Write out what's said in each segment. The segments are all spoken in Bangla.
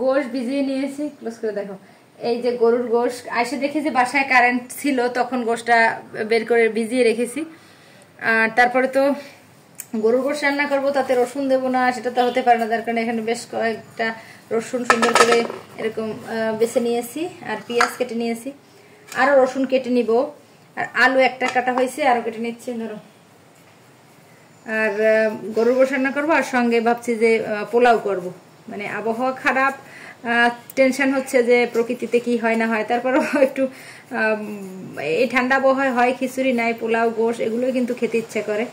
গোশ ভিজিয়ে নিয়েছি, ক্লোজ করে দেখো। এই যে গরুর গোশ, আইসে দেখি যে বাসায় কারেন্ট ছিল, তখন গোশটা বের করে ভিজিয়ে রেখেছি। আর তারপরে তো গরুর গোশ রান্না করবো, তাতে রসুন দেবো না, সেটা তো হতে পারে না, যার কারণে এখানে বেশ কয়েকটা রসুন সুন্দর করে এরকম বেছে নিয়েছি, আর পেঁয়াজ কেটে নিয়েছি, আরও রসুন কেটে নিব, আর আলু একটা কাটা হয়েছে, আরও কেটে নিচ্ছি ধরো। আর গরুর গোশ রান্না করবো, আর সঙ্গে ভাবছি যে পোলাও করব। মানে আবহাওয়া খারাপ, টেনশন হচ্ছে যে প্রকৃতিতে কি হয় না হয়, তারপরেও একটু এই ঠান্ডা আবহাওয়ায় হয় খিচুড়ি নাই পোলাও গোশ এগুলোই কিন্তু খেতে ইচ্ছে করে।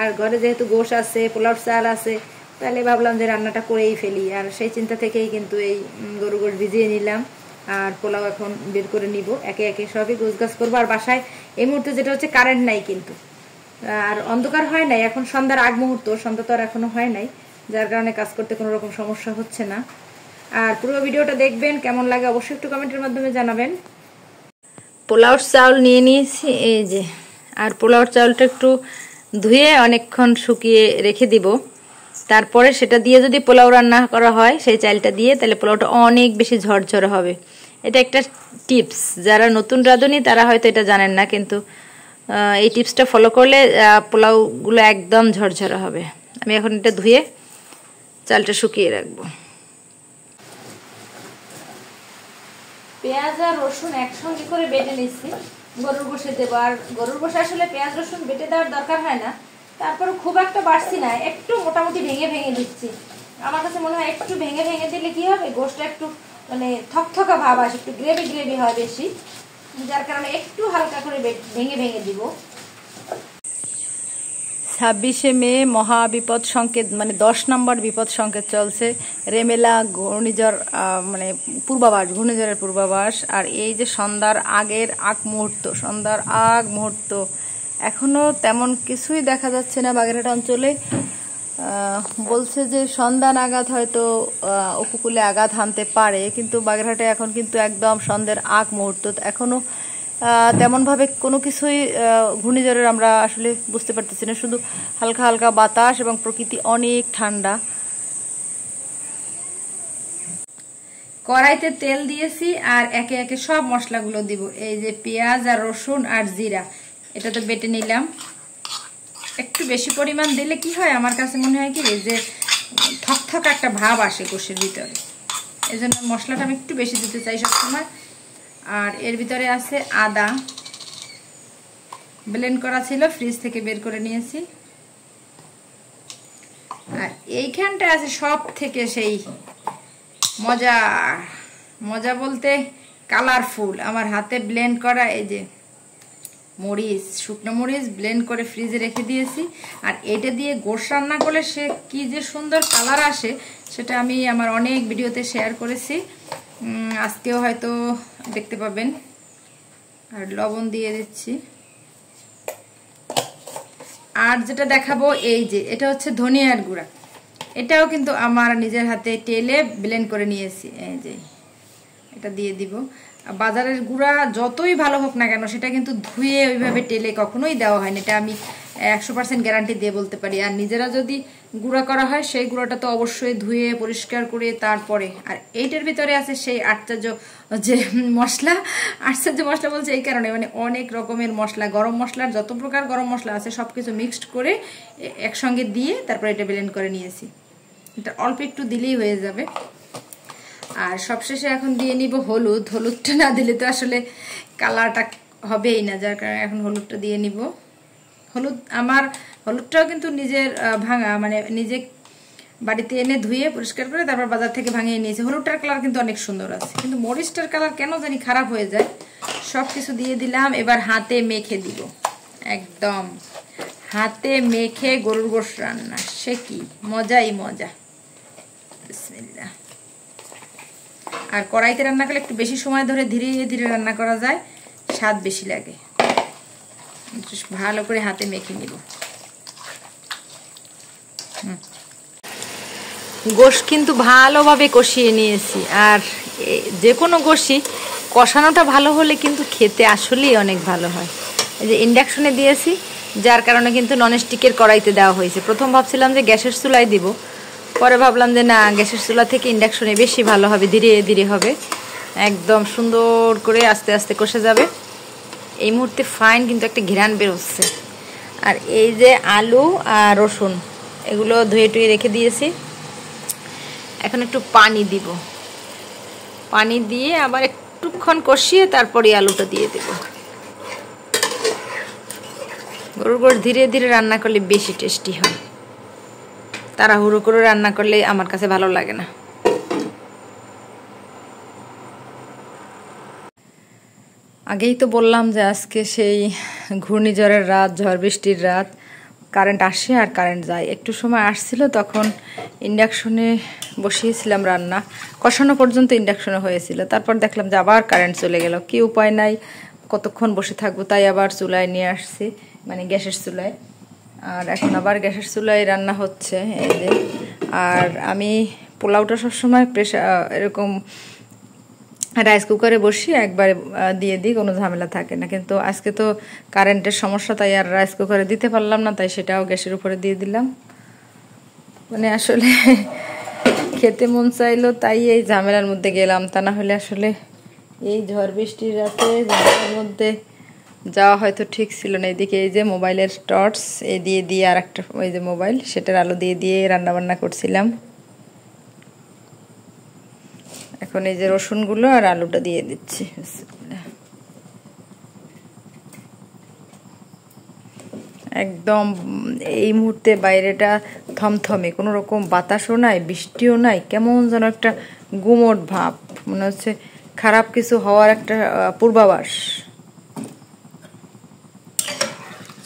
আর ঘরে যেহেতু গোশ আছে, পোলাওর চাল আছে, তাহলে ভাবলাম যে রান্নাটা করেই ফেলি। আর সেই চিন্তা থেকেই কিন্তু এই গরু গোশ ভিজিয়ে নিলাম, আর পোলাও এখন বের করে নিব, একে একে সবই গোছগাছ করবো। আর বাসায় এই মুহূর্তে যেটা হচ্ছে কারেন্ট নাই কিন্তু, আর অন্ধকার হয় নাই, এখন সন্ধ্যার আগ মুহূর্ত, সন্ধ্যা তো আর এখনো হয় নাই, যার কারণে কাজ করতে কোনো রকম সমস্যা হচ্ছে না। আর পুরো ভিডিওটা দেখবেন, কেমন লাগে অবশ্যই একটু কমেন্টের মাধ্যমে জানাবেন। পোলাওর চাউল নিয়ে নিয়েছি এই যে, আর পোলাওর চাউলটা একটু ধুয়ে অনেকক্ষণ শুকিয়ে রেখে দিব, তারপরে সেটা দিয়ে যদি পোলাও রান্না করা হয় সেই চালটা দিয়ে, তাহলে পোলাওটা অনেক বেশি ঝরঝরে হবে। এটা একটা টিপস, যারা নতুন রাঁধুনি তারা হয়তো এটা জানেন না, কিন্তু এই টিপসটা ফলো করলে পোলাওগুলো একদম ঝরঝরে হবে। আমি এখন এটা ধুয়ে চালটা শুকিয়ে রাখবো। পেঁয়াজ আর রসুন একসঙ্গে করে বেটে নিচ্ছি, গরুর গোশে দেবো। আর গরুর গোশে আসলে পেঁয়াজ রসুন বেটে দেওয়ার দরকার হয় না, তারপরে খুব একটা বাড়ছি না, একটু মোটামুটি ভেঙে ভেঙে দিচ্ছি। আমার কাছে মনে হয় একটু ভেঙে ভেঙে দিলে কি হবে, গোশটা একটু মানে থকথকা ভাব আসে, একটু গ্রেভি গ্রেভি হয় বেশি, যার কারণে একটু হালকা করে ভেঙে ভেঙে দিব। 26শে মে মহাবিপদ সংকেত, মানে 10 নম্বর বিপদ সংকেত চলছে, রেমেলা ঘূর্ণিঝড়, মানে পূর্বাভাস, ঘূর্ণিঝড়ের পূর্বাভাস। আর এই যে সন্ধ্যার আগ মুহূর্ত, এখনো তেমন কিছুই দেখা যাচ্ছে না বাগেরহাট অঞ্চলে। বলছে যে সন্ধ্যা নাগাদ হয়তো উপকূলে আঘাত হানতে পারে, কিন্তু বাগেরহাটে এখন কিন্তু একদম সন্ধ্যার আগ মুহূর্ত, এখনো তেমনভাবে কোনো কিছুই ঘূর্ণিঝড়ের আমরা আসলে বুঝতে পারতেছি না, শুধু হালকা হালকা বাতাস এবং প্রকৃতি অনেক ঠান্ডা। কড়াইতে তেল দিয়েছি, আর একে একে সব মশলাগুলো দিব। এই যে পেঁয়াজ আর রসুন আর জিরা, এটা তো বেটে নিলাম। একটু বেশি পরিমাণ দিলে কি হয়, আমার কাছে মনে হয় কি যে থকথক একটা ভাব আসে গোশের ভিতরে, এই জন্য মশলাটা আমি একটু বেশি দিতে চাই সবসময়। আর এর ভিতরে আছে আদা, ব্লেন্ড করা ছিল, ফ্রিজ থেকে বের করে নিয়েছি। আর এইখানটা আছে সব থেকে সেই মজা বলতে কালারফুল, আমার হাতে ব্লেন্ড করা এই যে মরিচ, শুকনো মরিচ ব্লেন্ড করে ফ্রিজে রেখে দিয়েছি। আর এটা দিয়ে গোশ রান্না করলে সে কি যে সুন্দর কালার আসে, সেটা আমি আমার অনেক ভিডিওতে শেয়ার করেছি, আজকেও হয়তো দেখতে পাবেন। আর লবণ দিয়ে দিচ্ছি। আর যেটা দেখাবো এই যে এটা হচ্ছে ধনিয়ার গুঁড়া, এটাও কিন্তু আমার নিজের হাতে টেলে ব্লেন্ড করে নিয়েছি, এই যে এটা দিয়ে দিব। বাজারের গুঁড়া যতই ভালো হোক না কেন, সেটা কিন্তু ধুয়ে ওইভাবে টেলে কখনোই দেওয়া হয় না, এটা আমি 100% গ্যারান্টি দিয়ে বলতে পারি। আর নিজেরা যদি গুঁড়া করা হয়, সেই গুঁড়াটা তো অবশ্যই ধুয়ে পরিষ্কার করে তারপরে। আর এইটার ভিতরে আছে সেই আশ্চর্য যে মশলা, আশ্চর্য মশলা বলছে এই কারণে, মানে অনেক রকমের মশলা, গরম মশলার যত প্রকার গরম মশলা আছে সবকিছু মিক্সড করে একসঙ্গে দিয়ে তারপরে এটা ব্লেন্ড করে নিয়েছি। এটা অল্প একটু দিলেই হয়ে যাবে। আর সবশেষে এখন দিয়ে নিব হলুদ। হলুদটা না দিলে তো আসলে কালারটা হবেই না, যার কারণে এখন হলুদটা দিয়ে নিব। হলুদটাও কিন্তু নিজের ভাঙা, মানে নিজে বাড়িতে এনে ধুয়ে পরিষ্কার করে তারপর বাজার থেকে ভাঙিয়ে নিয়েছি। হলুদটার কালার কিন্তু অনেক সুন্দর আছে, কিন্তু মরিচটার কালার কেন জানি খারাপ হয়ে যায়। সব কিছু দিয়ে দিলাম, এবার হাতে মেখে দিব, একদম হাতে মেখে গরুর গোশ রান্না, সে কি মজাই মজা। বিসমিল্লাহ। আর কড়াইতে রান্না করলে একটু বেশি সময় ধরে ধীরে ধীরে রান্না করা যায়, স্বাদ বেশি লাগে। ভালো করে হাতে মেখে নিব। গোশ কিন্তু ভালোভাবে কষিয়ে নিয়েছি। আর যে কোনো গোশই কষানোটা ভালো হলে কিন্তু খেতে আসলেই অনেক ভালো হয়। এই যে ইন্ডাকশনে দিয়েছি, যার কারণে কিন্তু ননস্টিকের কড়াইতে দেওয়া হয়েছে। প্রথম ভাবছিলাম যে গ্যাসের চুলায় দিব, পরে ভাবলাম যে না, গ্যাসের চুলা থেকে ইন্ডাকশনে বেশি ভালো হবে, ধীরে ধীরে হবে, একদম সুন্দর করে আস্তে আস্তে কষে যাবে। এই মুহূর্তে ফাইন কিন্তু একটা ঘ্রাণ বেরোচ্ছে। আর এই যে আলু আর রসুন এগুলো ধুয়ে টুয়ে রেখে দিয়েছি। এখন একটু পানি দিব, পানি দিয়ে আবার একটুক্ষণ কষিয়ে তারপরে আলুটা দিয়ে দেব। গরুর গোশত ধীরে ধীরে রান্না করলে বেশি টেস্টি হয়, তাড়াহুড়ো করে রান্না করলে আমার কাছে ভালো লাগে না। আগেই তো বললাম যে আজকে সেই ঘূর্ণিঝড়ের রাত, ঝড় বৃষ্টির রাত, কারেন্ট আসে আর কারেন্ট যায়। একটু সময় আসছিল, তখন ইন্ডাকশনে বসিয়েছিলাম রান্না, কষানো পর্যন্ত ইন্ডাকশনে হয়েছিল। তারপর দেখলাম যে আবার কারেন্ট চলে গেল, কি উপায় নাই, কতক্ষণ বসে থাকবো, তাই আবার চুলায় নিয়ে আসছি, মানে গ্যাসের চুলায়। আর এখন আবার গ্যাসের চুলায় রান্না হচ্ছে এই যে। আর আমি পোলাওটা সবসময় এরকম রাইস কুকারে বসিয়ে একবারে দিয়ে দিই, কোনো ঝামেলা থাকে না। কিন্তু আজকে তো কারেন্টের সমস্যা, তাই আর রাইস কুকারে দিতে পারলাম না, তাই সেটাও গ্যাসের উপরে দিয়ে দিলাম। মানে আসলে খেতে মন চাইলো, তাই এই ঝামেলার মধ্যে গেলাম, তা না হলে আসলে এই ঝড় বৃষ্টির রাতে ঝামেলার মধ্যে যাওয়া হয়তো ঠিক ছিল না। এদিকে এই যে মোবাইলের টর্চ এই দিয়ে আর একটা ওই যে মোবাইল, সেটার আলো দিয়ে রান্নাবান্না করছিলাম। এখন এই যে রসুনগুলো আর আলুটা দিয়ে দিচ্ছি। একদম এই মুহূর্তে বাইরেটা থমথমে, কোনো রকম বাতাসও নাই, বৃষ্টিও নাই, কেমন যেন একটা গুমোট ভাব, মনে হচ্ছে খারাপ কিছু হওয়ার একটা পূর্বাভাস।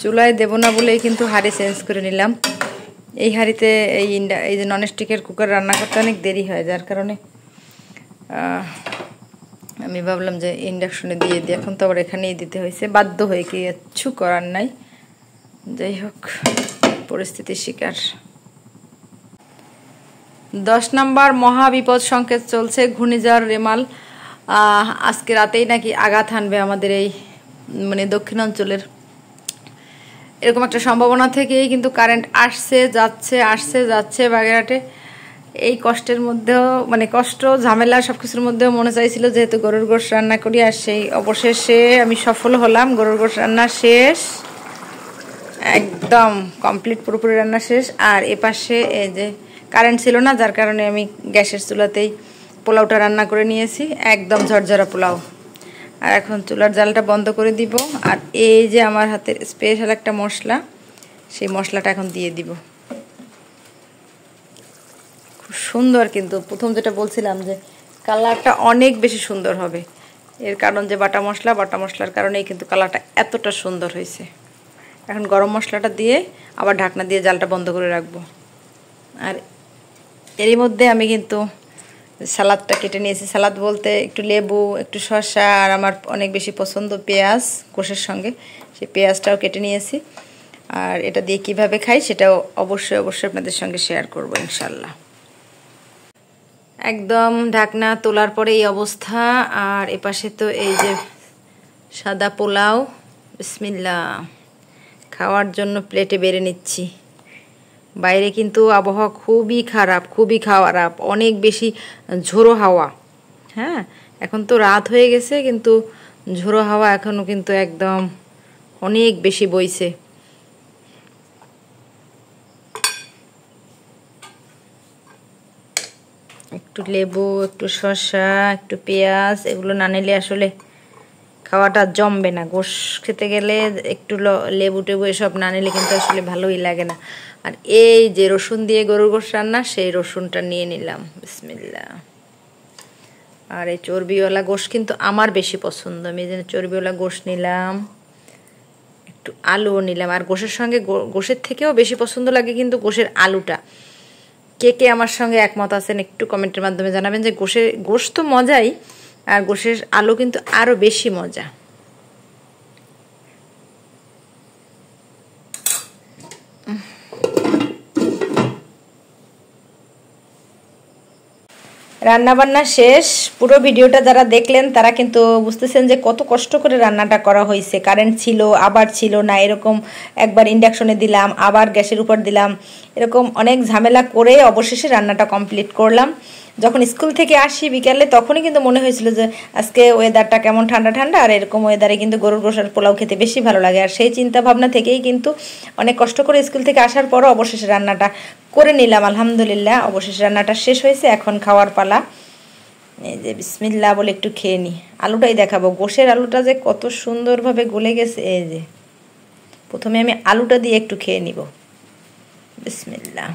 চুলায় দেব না বলেই কিন্তু হাঁড়ি চেঞ্জ করে নিলাম। এই হাঁড়িতে এই যে ননস্টিকের কুকার রান্না করতে অনেক দেরি হয়, যার কারণে আমি ভাবলাম যে ইন্ডাকশনে দিয়ে দিই। এখন তো আবার এখানেই দিতে হয়েছে, বাধ্য হয়ে, কি কিচ্ছু করার নাই। যাই হোক, পরিস্থিতির শিকার। 10 নম্বর মহাবিপদ সংকেত চলছে, ঘূর্ণিঝড় রেমাল আজকে রাতেই নাকি আঘাত হানবে আমাদের এই মানে দক্ষিণাঞ্চলের, এরকম একটা সম্ভাবনা থেকেই কিন্তু কারেন্ট আসছে যাচ্ছে বাগেরহাটে। এই কষ্টের মধ্যেও, মানে কষ্ট ঝামেলা সবকিছুর মধ্যেও মনে চাইছিল যেহেতু গরুর গোশত রান্না করি, আর সেই অবশেষে আমি সফল হলাম। গরুর গোশত রান্না শেষ, একদম কমপ্লিট, পুরোপুরি রান্না শেষ। আর এপাশে এই যে কারেন্ট ছিল না, যার কারণে আমি গ্যাসের চুলাতেই পোলাওটা রান্না করে নিয়েছি, একদম ঝরঝরা পোলাও। আর এখন চুলার জালটা বন্ধ করে দিব। আর এই যে আমার হাতের স্পেশাল একটা মশলা, সেই মশলাটা এখন দিয়ে দিব। খুব সুন্দর, কিন্তু প্রথম যেটা বলছিলাম যে কালারটা অনেক বেশি সুন্দর হবে, এর কারণ যে বাটা মশলার কারণেই কিন্তু কালারটা এতটা সুন্দর হয়েছে। এখন গরম মশলাটা দিয়ে আবার ঢাকনা দিয়ে জালটা বন্ধ করে রাখবো। আর এরই মধ্যে আমি কিন্তু সালাদটা কেটে নিয়েছি। সালাদ বলতে একটু লেবু, একটু শসা, আর আমার অনেক বেশি পছন্দ পেঁয়াজ গোশের সঙ্গে, সেই পেঁয়াজটাও কেটে নিয়েছি। আর এটা দিয়ে কিভাবে খাই সেটাও অবশ্যই আপনাদের সঙ্গে শেয়ার করব ইনশাল্লাহ। একদম ঢাকনা তোলার পরে এই অবস্থা। আর এপাশে তো এই যে সাদা পোলাও, বিসমিল্লাহ, খাওয়ার জন্য প্লেটে বেড়ে নিচ্ছি। বাইরে কিন্তু আবহাওয়া খুবই খারাপ, অনেক বেশি ঝোড়ো হাওয়া। হ্যাঁ, এখন তো রাত হয়ে গেছে, কিন্তু ঝোড়ো হাওয়া এখনো কিন্তু একদম অনেক বেশি বইছে। একটু লেবু, একটু শসা, একটু পেঁয়াজ, এগুলো না নিলে আসলে খাওয়াটা জমবে না। গোশ খেতে গেলে একটু লেবু টেবু এসব না নিলে কিন্তু আসলে ভালোই লাগে না। আর এই যে রসুন দিয়ে গরুর গোশ রান্না, সেই রসুনটা নিয়ে নিলাম, বিসমিল্লাহ। আর এই চর্বিওয়ালা গোশ কিন্তু আমার বেশি পছন্দ, আমি এই জন্য চর্বিওয়ালা গোশ নিলাম। একটু আলুও নিলাম। আর গোশের সঙ্গে, গোশের থেকেও বেশি পছন্দ লাগে কিন্তু গোশের আলুটা। কে আমার সঙ্গে একমত আছেন একটু কমেন্টের মাধ্যমে জানাবেন যে গোশ তো মজাই, আর গোশের আলু কিন্তু আরো বেশি মজা। রান্নাবান্না শেষ। পুরো ভিডিওটা যারা দেখলেন তারা কিন্তু বুঝতেছেন যে কত কষ্ট করে রান্নাটা করা হয়েছে। কারেন্ট ছিল, আবার ছিল না, এরকম একবার ইন্ডাকশনে দিলাম, আবার গ্যাসের উপর দিলাম, এরকম অনেক ঝামেলা করে অবশেষে রান্নাটা কমপ্লিট করলাম। যখন স্কুল থেকে আসি বিকালে তখনই কিন্তু মনে হয়েছিল যে আজকে ওয়েদারটা কেমন ঠান্ডা ঠান্ডা, আর এরকম ওয়েদারে কিন্তু গরুর গোশার পোলাও খেতে বেশি ভালো লাগে। আর সেই চিন্তা ভাবনা থেকেই কিন্তু অনেক কষ্ট করে স্কুল থেকে আসার পরও অবশেষে রান্নাটা করে নিলাম। আলহামদুলিল্লাহ অবশেষে রান্নাটা শেষ হয়েছে, এখন খাওয়ার পালা। এই যে বিসমিল্লাহ বলে একটু খেয়ে নিই। আলুটাই দেখাবো, গোশের আলুটা যে কত সুন্দরভাবে গলে গেছে। এই যে প্রথমে আমি আলুটা দিয়ে একটু খেয়ে নিব। বিসমিল্লাহ।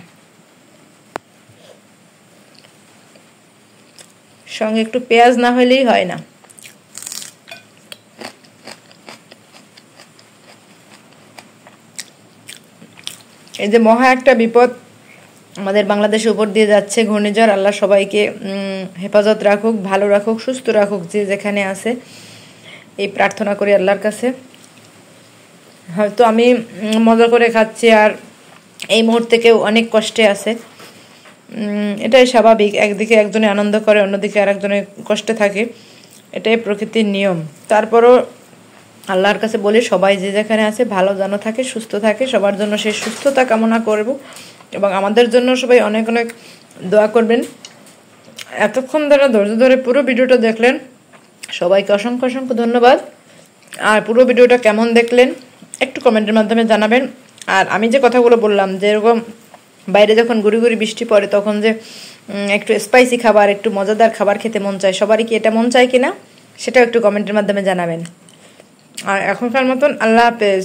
সঙ্গে একটু পেঁয়াজ না হলেই হয় না। এই যে মহা একটা বিপদ আমাদের বাংলাদেশের উপর দিয়ে যাচ্ছে, ঘূর্ণিঝড়। আল্লাহ সবাইকে হেফাজত রাখুক, ভালো রাখুক, সুস্থ রাখুক যে যেখানে আছে, এই প্রার্থনা করি আল্লাহর কাছে। হয়তো আমি মজা করে খাচ্ছি আর এই মুহূর্তে কেউ অনেক কষ্টে আছে, এটাই স্বাভাবিক। একদিকে একজনে আনন্দ করে, অন্যদিকে আরেকজনে কষ্টে থাকে, এটাই প্রকৃতির নিয়ম। তারপরও আল্লাহর কাছে বলি সবাই যে যেখানে আছে ভালো যেন থাকে, সুস্থ থাকে, সবার জন্য সেই সুস্থতা কামনা করব এবং আমাদের জন্য সবাই অনেক অনেক দোয়া করবেন। এতক্ষণ ধৈর্য ধরে পুরো ভিডিওটা দেখলেন, সবাইকে অসংখ্য অসংখ্য ধন্যবাদ। আর পুরো ভিডিওটা কেমন দেখলেন একটু কমেন্টের মাধ্যমে জানাবেন। আর আমি যে কথাগুলো বললাম, যে এরকম বাইরে যখন গুড়ি গুড়ি বৃষ্টি পড়ে তখন যে একটু স্পাইসি খাবার, একটু মজাদার খাবার খেতে মন চায়, সবারই কি এটা মন চায় কিনা সেটাও একটু কমেন্টের মাধ্যমে জানাবেন। আর এখনকার মতন আল্লাহ হাফেজ।